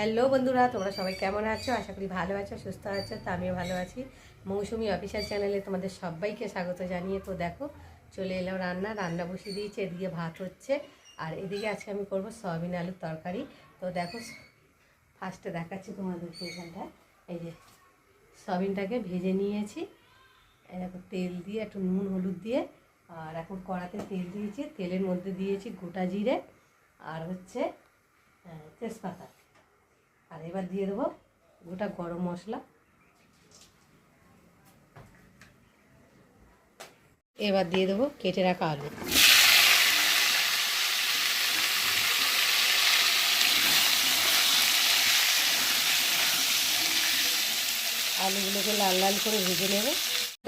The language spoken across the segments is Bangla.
হ্যালো বন্ধুরা, তোমরা সবাই কেমন আছো? আশা করি ভালো আছো, সুস্থ আছো। তো আমিও ভালো আছি। মৌসুমি অফিসিয়াল চ্যানেলে তোমাদের সবাইকে স্বাগত জানিয়ে তো দেখো চলে এলাম রান্না বসিয়ে দিয়েছি। এদিকে ভাত হচ্ছে আর এদিকে আজকে আমি করব সয়াবিন আলুর তরকারি। তো দেখো ফার্স্টে দেখাচ্ছি তোমাদেরকে। এখানটায় এই যে সয়াবিনটাকে ভেজে নিয়েছি, দেখো তেল দিয়ে একটু নুন হলুদ দিয়ে, আর এখন কড়াতে তেল দিয়েছি। তেলের মধ্যে দিয়েছি গোটা জিরে আর হচ্ছে তেজপাতা, আর এবার দিয়ে দেবো গোটা গরম মশলা। এবার দিয়ে দেবো কেটে রাখা আলু। আলুগুলোকে লাল লাল করে ভেজে নেব।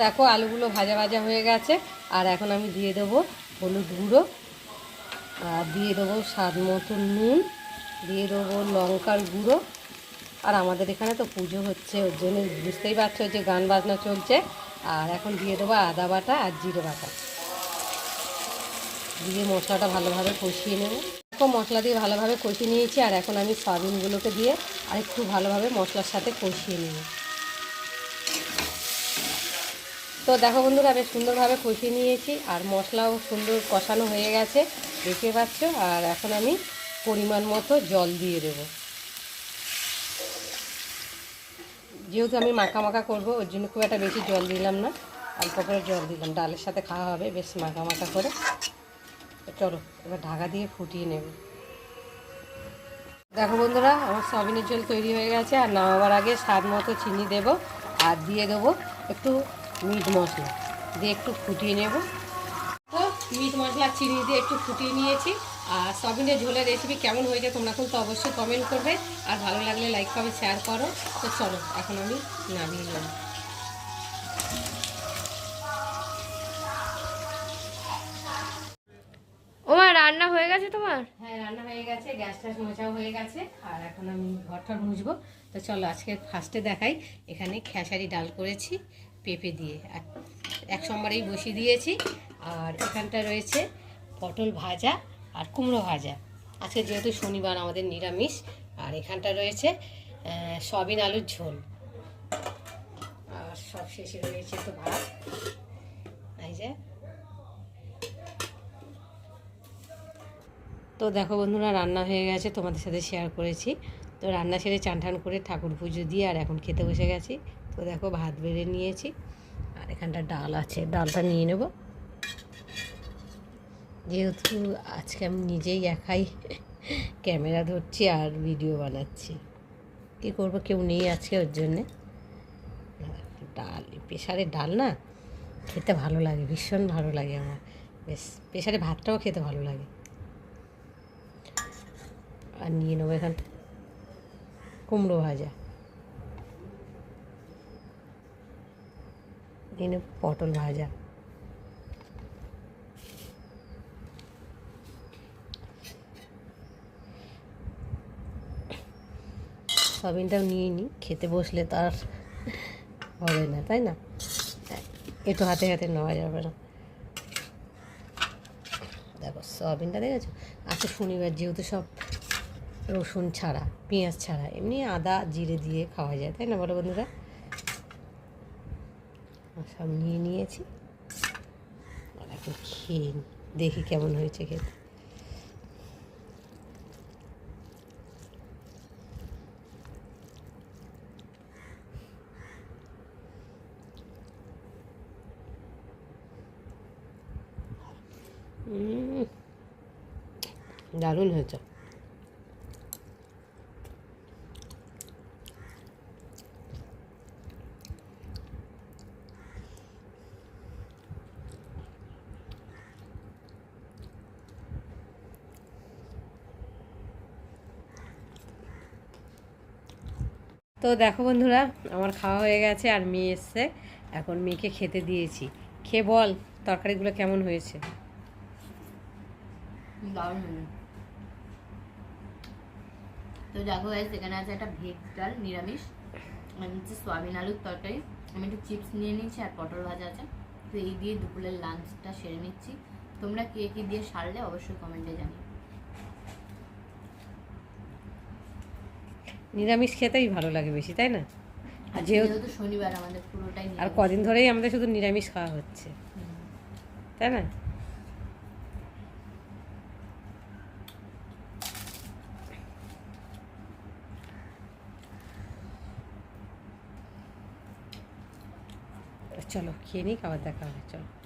দেখো আলুগুলো ভাজা ভাজা হয়ে গেছে, আর এখন আমি দিয়ে দেবো হলুদ গুঁড়ো, আর দিয়ে দেবো স্বাদ মতো নুন, দিয়ে দেবো লঙ্কার গুঁড়ো। আর আমাদের এখানে তো পুজো হচ্ছে, ওর জন্য বুঝতেই পারছো যে গান বাজনা চলছে। আর এখন দিয়ে দেবো আদা বাটা আর জিরে বাটা, দিয়ে মশলাটা ভালোভাবে কষিয়ে নেব। দেখো মশলা দিয়ে ভালোভাবে কষিয়ে নিয়েছি, আর এখন আমি সয়াবিনগুলোকে দিয়ে আর একটু ভালোভাবে মশলার সাথে কষিয়ে নেব। তো দেখো বন্ধুরা, বেশ সুন্দরভাবে কষিয়ে নিয়েছি, আর মশলাও সুন্দর কষানো হয়ে গেছে, দেখতে পাচ্ছ। আর এখন আমি পরিমাণ মতো জল দিয়ে দেবো। যেহেতু আমি মাখা মাখা করবো, ওর জন্য খুব একটা বেশি জল দিলাম না, অল্প করে জল দিলাম। ডালের সাথে খাওয়া হবে বেশ মাখা মাখা করে। চলো এবার ঢাকা দিয়ে ফুটিয়ে নেব। দেখো বন্ধুরা, আমার সয়াবিনের ঝোল তৈরি হয়ে গেছে। আর নামাবার আগে স্বাদ মতো চিনি দেব, আর দিয়ে দেবো একটু মিট মশলা, দিয়ে একটু ফুটিয়ে নেব। তো মিট মশলা চিনি দিয়ে একটু ফুটিয়ে নিয়েছি। আর সয়াবিনের ঝোলের রেসিপি কেমন হয়েছে তোমরা কিন্তু অবশ্যই কমেন্ট করবে, আর ভালো লাগলে লাইক করবে, শেয়ার করো। তো চলো এখন আমি নামিয়ে নিলাম। ওমা রান্না হয়ে গেছে তোমার? হ্যাঁ, রান্না হয়ে গেছে, গ্যাস ট্যাস মোছাও হয়ে গেছে, আর এখন আমি ঘরটা মুছবো। তো চলো আজকে ফার্স্টে দেখাই। এখানে খেসারি ডাল করেছি পেঁপে দিয়ে, আর এক সোমবারেই বসিয়ে দিয়েছি। আর এখানটা রয়েছে পটল ভাজা আর কুমড়ো ভাজা। আজকে যেহেতু শনিবার আমাদের নিরামিষ। আর এখানটা রয়েছে সয়াবিন আলুর ঝোল, আর সব শেষে রয়েছে তো ভাত। এই যে তো দেখো বন্ধুরা, রান্না হয়ে গেছে, তোমাদের সাথে শেয়ার করেছি। তো রান্না সেরে চান টান করে ঠাকুর পুজো দিয়ে আর এখন খেতে বসে গেছি। তো দেখো ভাত বেড়ে নিয়েছি, আর এখানটা ডাল আছে, ডালটা নিয়ে নেব। যেহেতু আজকে আমি নিজেই একাই ক্যামেরা ধরছি আর ভিডিও বানাচ্ছি, কী করবো, কেউ নেই আজকে, ওর জন্যে। ডাল, প্রেশারে ডাল না খেতে ভালো লাগে, ভীষণ ভালো লাগে আমার। বেশ প্রেশারে ভাতটাও খেতে ভালো লাগে। আর নিয়ে নেবো এখান কুমড়ো ভাজা, নিয়ে নেব পটল ভাজা। সয়াবিনটাও নিয়ে নিই, খেতে বসলে তো আর হবে না, তাই না? একটু হাতে হাতে নেওয়া যাবে না। দেখো সয়াবিনটা দেখেছো, আজকে শনিবার যেহেতু সব রসুন ছাড়া, পেঁয়াজ ছাড়া, এমনি আদা জিরে দিয়ে খাওয়া যায়, তাই না বলো বন্ধুরা? সব নিয়ে নিয়েছি, আর এখন খেয়ে দেখি কেমন হয়েছে খেতে। দারুণ হয়েছে। তো দেখো বন্ধুরা, আমার খাওয়া হয়ে গেছে, আর মেয়ে এসছে, এখন মেয়েকে খেতে দিয়েছি। খেয়ে বল তরকারিগুলো কেমন হয়েছে। দারুণ হয়েছে। তো দেখো গাইস, এখানে আছে একটা ভেজ ডাল নিরামিষ, আর নিচে সয়াবিন আলুর তরকারি, আমি একটু চিপস নিয়ে নিয়েছি, আর পটল ভাজা আছে। তো এই দিয়ে দুপুরের লাঞ্চটা সেরে নিচ্ছি। তোমরা কে কী দিয়ে সারলে অবশ্যই কমেন্টে জানিও। নিরামিষ খেতেই ভালো লাগে বেশি, তাই না? আর যেহেতু যেহেতু শনিবার আমাদের পুরোটাই আর নিরামিষ। কদিন ধরেই আমাদের শুধু নিরামিষ খাওয়া হচ্ছে, হুম। তাই না? চলো খেয়ে নিই, খাবার দেখা হবে, চলো।